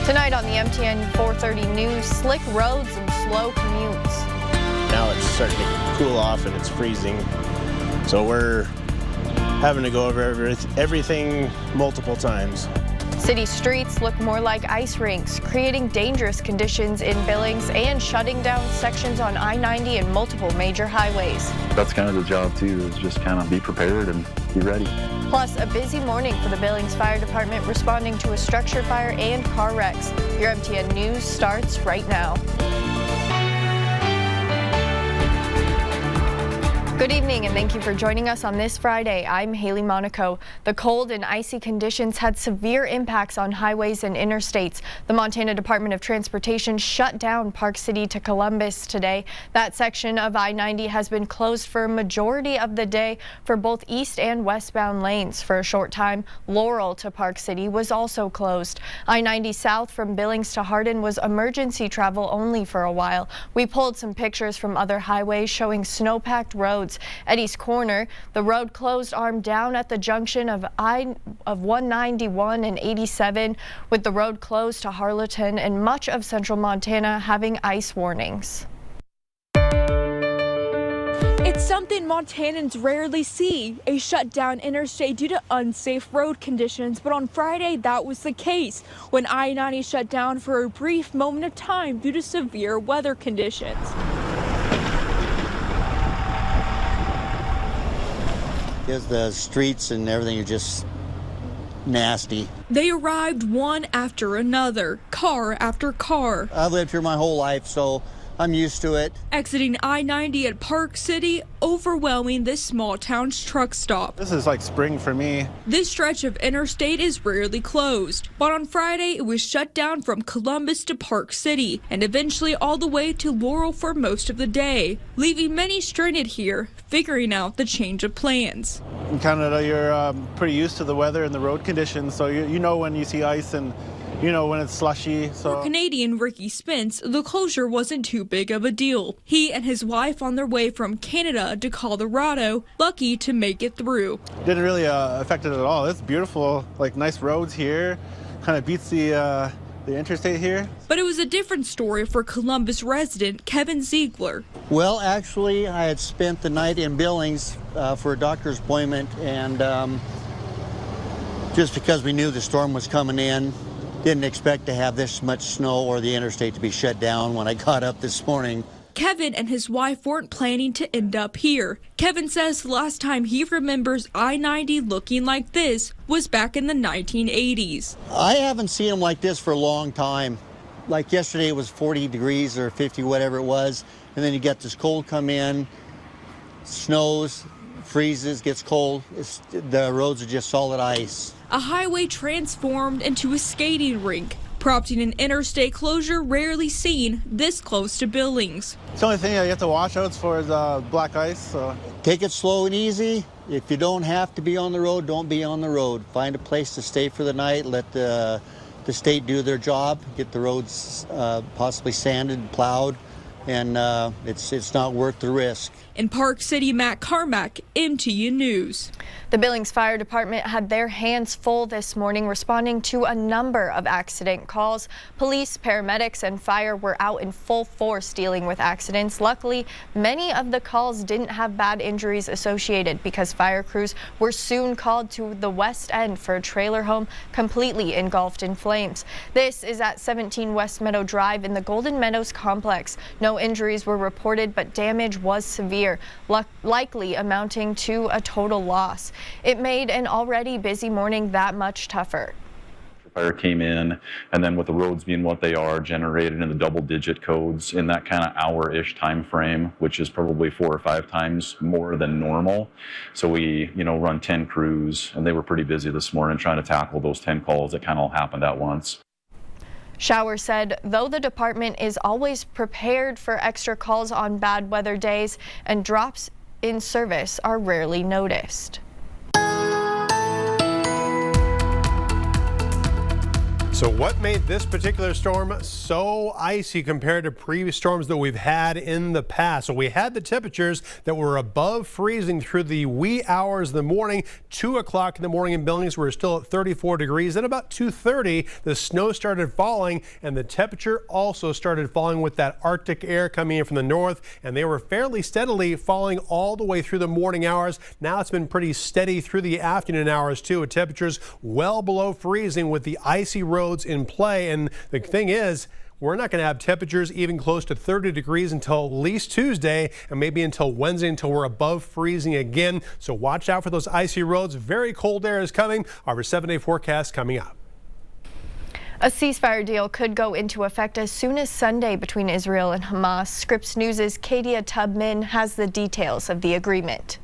Tonight on the MTN 430 News, slick roads and slow commutes. Now it's starting to cool off and it's freezing. So we're having to go over everything multiple times. City streets look more like ice rinks, creating dangerous conditions in Billings and shutting down sections on I-90 and multiple major highways. That's kind of the job too, is just kind of be prepared and be ready. Plus, a busy morning for the Billings Fire Department responding to a structure fire and car wrecks. Your MTN News starts right now. Good evening and thank you for joining us on this Friday. I'm Hailey Monaco. The cold and icy conditions had severe impacts on highways and interstates. The Montana Department of Transportation shut down Park City to Columbus today. That section of I-90 has been closed for a majority of the day for both east and westbound lanes. For a short time, Laurel to Park City was also closed. I-90 south from Billings to Hardin was emergency travel only for a while. We pulled some pictures from other highways showing snow-packed roads. At East Corner, the road closed arm down at the junction of 191 and 87, with the road closed to Harleton and much of central Montana having ice warnings. It's something Montanans rarely see, a shut down interstate due to unsafe road conditions, but on Friday that was the case when I-90 shut down for a brief moment of time due to severe weather conditions. Because the streets and everything are just nasty. They arrived one after another, car after car. I've lived here my whole life, so I'm used to it. Exiting I-90 at Park City, overwhelming this small town's truck stop. This is like spring for me. This stretch of interstate is rarely closed, but on Friday it was shut down from Columbus to Park City and eventually all the way to Laurel for most of the day, leaving many stranded here, figuring out the change of plans. In Canada, you're pretty used to the weather and the road conditions, so you know when you see ice and you know when it's slushy. For Canadian Ricky Spence, the closure wasn't too big of a deal. He and his wife on their way from Canada to Colorado, lucky to make it through. Didn't really affect it at all. It's beautiful, like nice roads here. Kind of beats the interstate here. But it was a different story for Columbus resident Kevin Ziegler. Well, actually, I had spent the night in Billings for a doctor's appointment, and just because we knew the storm was coming in, didn't expect to have this much snow or the interstate to be shut down when I got up this morning. Kevin and his wife weren't planning to end up here. Kevin says the last time he remembers I-90 looking like this was back in the 1980s. I haven't seen them like this for a long time. Like yesterday it was 40 degrees or 50, whatever it was, and then you get this cold come in, snows, freezes, gets cold. The roads are just solid ice. A highway transformed into a skating rink, prompting an interstate closure rarely seen this close to Billings. The only thing you have to watch out for is black ice. So take it slow and easy. If you don't have to be on the road, don't be on the road. Find a place to stay for the night. Let the state do their job. Get the roads possibly sanded and plowed, and it's not worth the risk. In Park City, Matt Carmack, MTN News. The Billings Fire Department had their hands full this morning responding to a number of accident calls. Police, paramedics, and fire were out in full force dealing with accidents. Luckily, many of the calls didn't have bad injuries associated because fire crews were soon called to the west end for a trailer home completely engulfed in flames. This is at 17 West Meadow Drive in the Golden Meadows complex. No injuries were reported, but damage was severe, likely amounting to a total loss. It made an already busy morning that much tougher. Fire came in, and then with the roads being what they are, generated in the double-digit codes in that kind of hour-ish time frame, which is probably 4 or 5 times more than normal. So we, run 10 crews, and they were pretty busy this morning trying to tackle those 10 calls that kind of all happened at once. Shower said, though the department is always prepared for extra calls on bad weather days, and drops in service are rarely noticed. So what made this particular storm so icy compared to previous storms that we've had in the past? So we had the temperatures that were above freezing through the wee hours of the morning. 2 o'clock in the morning in Billings, we're still at 34 degrees. Then about 2:30, the snow started falling and the temperature also started falling with that Arctic air coming in from the north. And they were fairly steadily falling all the way through the morning hours. Now it's been pretty steady through the afternoon hours too, with temperatures well below freezing with the icy roads in play. And the thing is, we're not going to have temperatures even close to 30 degrees until at least Tuesday and maybe until Wednesday until we're above freezing again. So watch out for those icy roads. Very cold air is coming. Our 7-day forecast coming up. A ceasefire deal could go into effect as soon as Sunday between Israel and Hamas. Scripps News' Kadia Tubman has the details of the agreement.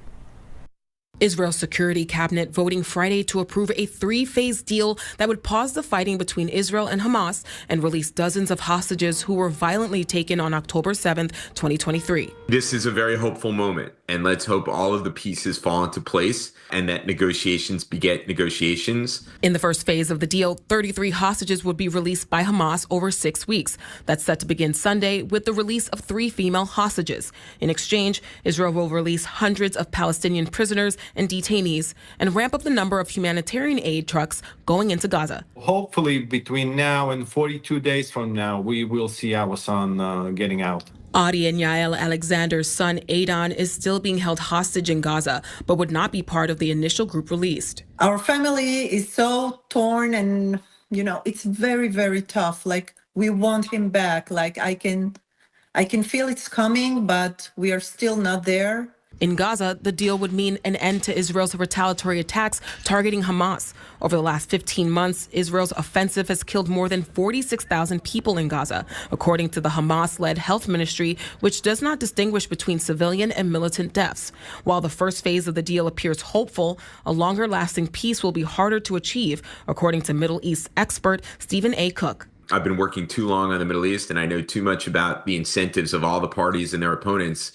Israel's security cabinet voting Friday to approve a 3-phase deal that would pause the fighting between Israel and Hamas and release dozens of hostages who were violently taken on October 7th, 2023. This is a very hopeful moment, and let's hope all of the pieces fall into place and that negotiations beget negotiations. In the first phase of the deal, 33 hostages would be released by Hamas over 6 weeks. That's set to begin Sunday with the release of 3 female hostages. In exchange, Israel will release hundreds of Palestinian prisoners and detainees and ramp up the number of humanitarian aid trucks going into Gaza. Hopefully between now and 42 days from now, we will see our son getting out. Adi and Yael Alexander's son Aidan is still being held hostage in Gaza, but would not be part of the initial group released. Our family is so torn and, it's very, very tough. Like, we want him back. Like, I can feel it's coming, but we are still not there. In Gaza, the deal would mean an end to Israel's retaliatory attacks targeting Hamas. Over the last 15 months, Israel's offensive has killed more than 46,000 people in Gaza, according to the Hamas-led health ministry, which does not distinguish between civilian and militant deaths. While the first phase of the deal appears hopeful, a longer-lasting peace will be harder to achieve, according to Middle East expert Stephen A. Cook. I've been working too long on the Middle East, and I know too much about the incentives of all the parties and their opponents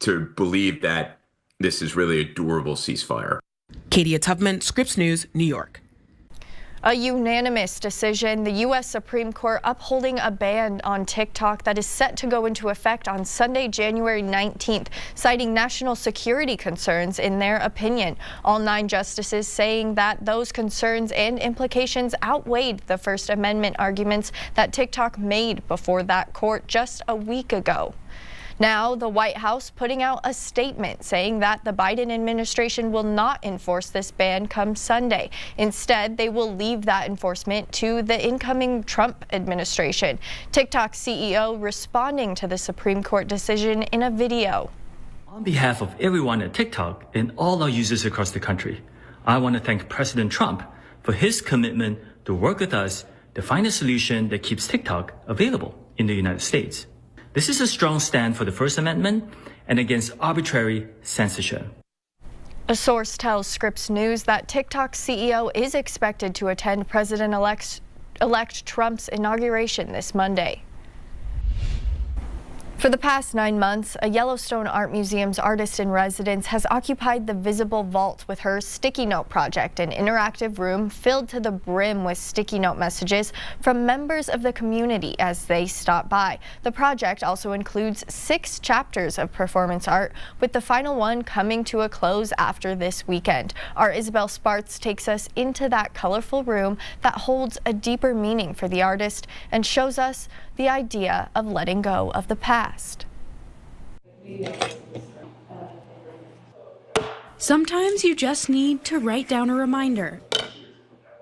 to believe that this is really a durable ceasefire. Kadia Tubman, Scripps News, New York. A unanimous decision, the U.S. Supreme Court upholding a ban on TikTok that is set to go into effect on Sunday, January 19th, citing national security concerns in their opinion. All 9 justices saying that those concerns and implications outweighed the First Amendment arguments that TikTok made before that court just a week ago. Now, the White House putting out a statement saying that the Biden administration will not enforce this ban come Sunday. Instead, they will leave that enforcement to the incoming Trump administration. TikTok CEO responding to the Supreme Court decision in a video. On behalf of everyone at TikTok and all our users across the country, I want to thank President Trump for his commitment to work with us to find a solution that keeps TikTok available in the United States. This is a strong stand for the First Amendment and against arbitrary censorship. A source tells Scripps News that TikTok CEO is expected to attend President-elect Trump's inauguration this Monday. For the past 9 months, a Yellowstone Art Museum's artist-in-residence has occupied the Visible Vault with her sticky note project, an interactive room filled to the brim with sticky note messages from members of the community as they stop by. The project also includes 6 chapters of performance art, with the final one coming to a close after this weekend. Our Isabel Spartz takes us into that colorful room that holds a deeper meaning for the artist and shows us the idea of letting go of the past. Sometimes you just need to write down a reminder.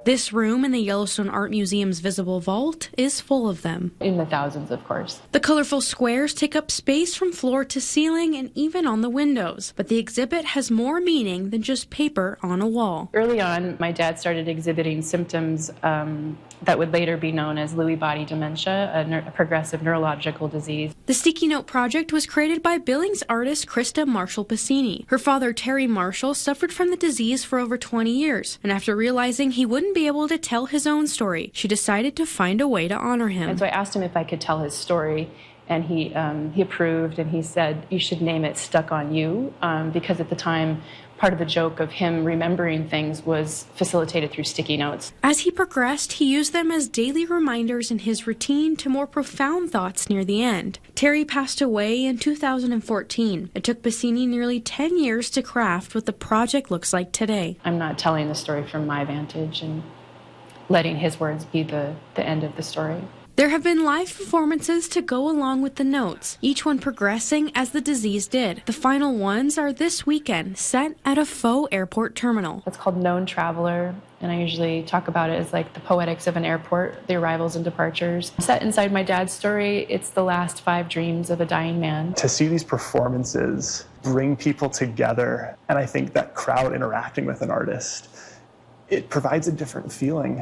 This room in the Yellowstone Art Museum's Visible Vault is full of them. In the thousands, of course. The colorful squares take up space from floor to ceiling and even on the windows. But the exhibit has more meaning than just paper on a wall. Early on, my dad started exhibiting symptoms that would later be known as Lewy body dementia, a progressive neurological disease. The Sticky Note project was created by Billings artist Krista Marshall-Pacini. Her father, Terry Marshall, suffered from the disease for over 20 years, and after realizing he wouldn't be able to tell his own story, she decided to find a way to honor him. And so I asked him if I could tell his story and he approved, and he said, you should name it Stuck on You, because at the time, part of the joke of him remembering things was facilitated through sticky notes. As he progressed, he used them as daily reminders in his routine to more profound thoughts near the end. Terry passed away in 2014. It took Piscini nearly 10 years to craft what the project looks like today. I'm not telling the story from my vantage and letting his words be the end of the story. There have been live performances to go along with the notes, each one progressing as the disease did. The final ones are this weekend, set at a faux airport terminal. It's called Known Traveler, and I usually talk about it as like the poetics of an airport, the arrivals and departures. Set inside my dad's story, it's the last 5 dreams of a dying man. To see these performances bring people together, and I think that crowd interacting with an artist, it provides a different feeling,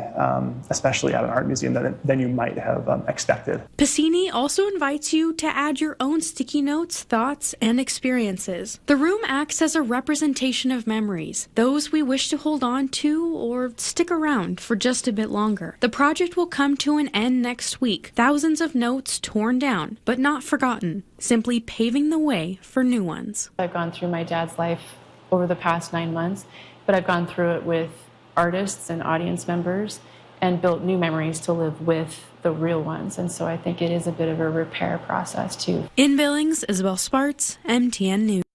especially at an art museum, than you might have expected. Piscini also invites you to add your own sticky notes, thoughts, and experiences. The room acts as a representation of memories, those we wish to hold on to or stick around for just a bit longer. The project will come to an end next week. Thousands of notes torn down, but not forgotten, simply paving the way for new ones. I've gone through my dad's life over the past 9 months, but I've gone through it with artists and audience members and built new memories to live with the real ones. And so I think it is a bit of a repair process too. In Billings, Isabel Sparts, MTN News.